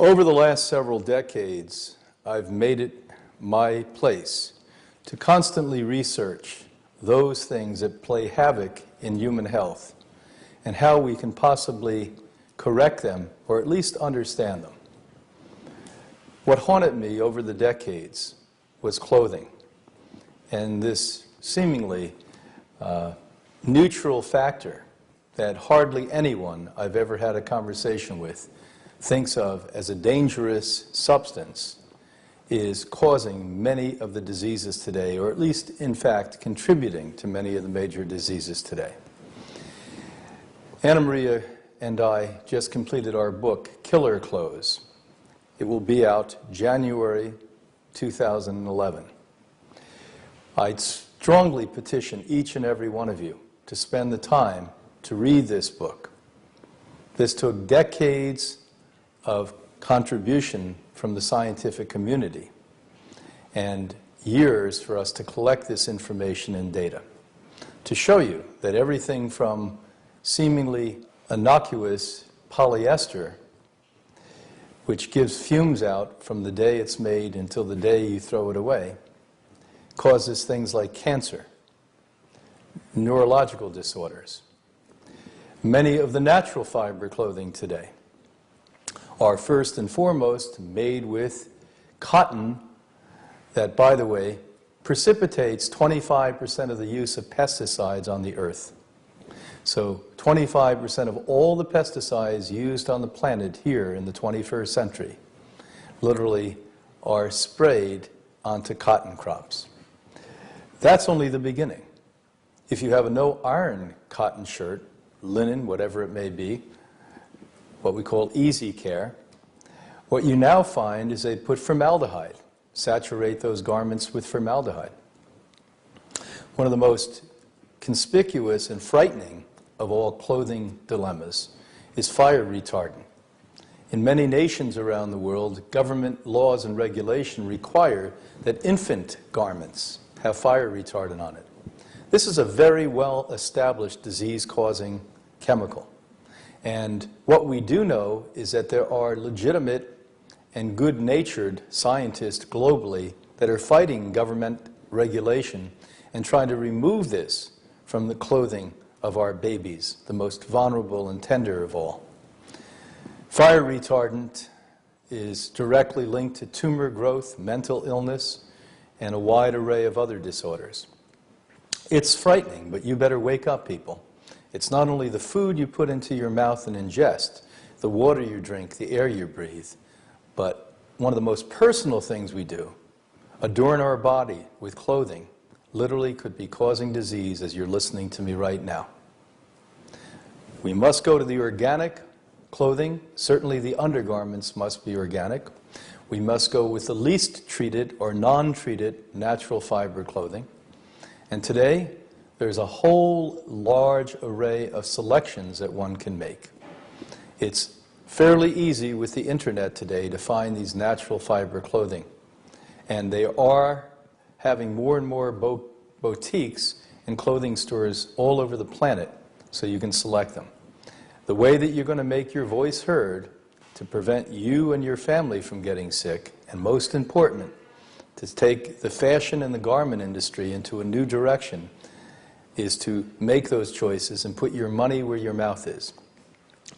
Over the last several decades, I've made it my place to constantly research those things that play havoc in human health and how we can possibly correct them or at least understand them. What haunted me over the decades was clothing, and this seemingly neutral factor that hardly anyone I've ever had a conversation with thinks of as a dangerous substance is causing many of the diseases today, or at least, in fact, contributing to many of the major diseases today. Anna Maria and I just completed our book, Killer Clothes. It will be out January 2011. I'd strongly petition each and every one of you to spend the time to read this book. This took decades of contribution from the scientific community and years for us to collect this information and data to show you that everything from seemingly innocuous polyester, which gives fumes out from the day it's made until the day you throw it away, causes things like cancer, neurological disorders. Many of the natural fiber clothing today are first and foremost made with cotton that, by the way, precipitates 25% of the use of pesticides on the earth. So 25% of all the pesticides used on the planet here in the 21st century literally are sprayed onto cotton crops. That's only the beginning. If you have a no-iron cotton shirt, linen, whatever it may be, what we call easy care, what you now find is they put formaldehyde, saturate those garments with formaldehyde. One of the most conspicuous and frightening of all clothing dilemmas is fire retardant. In many nations around the world, government laws and regulation require that infant garments have fire retardant on it. This is a very well-established disease-causing chemical. And what we do know is that there are legitimate and good-natured scientists globally that are fighting government regulation and trying to remove this from the clothing of our babies, the most vulnerable and tender of all. Fire retardant is directly linked to tumor growth, mental illness, and a wide array of other disorders. It's frightening, but you better wake up, people. It's not only the food you put into your mouth and ingest, the water you drink, the air you breathe, but one of the most personal things we do, adorn our body with clothing, literally could be causing disease as you're listening to me right now. We must go to the organic clothing. Certainly the undergarments must be organic. We must go with the least treated or non-treated natural fiber clothing. And today, there's a whole large array of selections that one can make. It's fairly easy with the internet today to find these natural fiber clothing. And they are having more and more boutiques and clothing stores all over the planet so you can select them. The way that you're going to make your voice heard to prevent you and your family from getting sick, and most important, to take the fashion and the garment industry into a new direction, is to make those choices and put your money where your mouth is.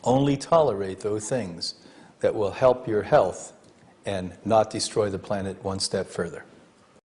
Only tolerate those things that will help your health and not destroy the planet one step further.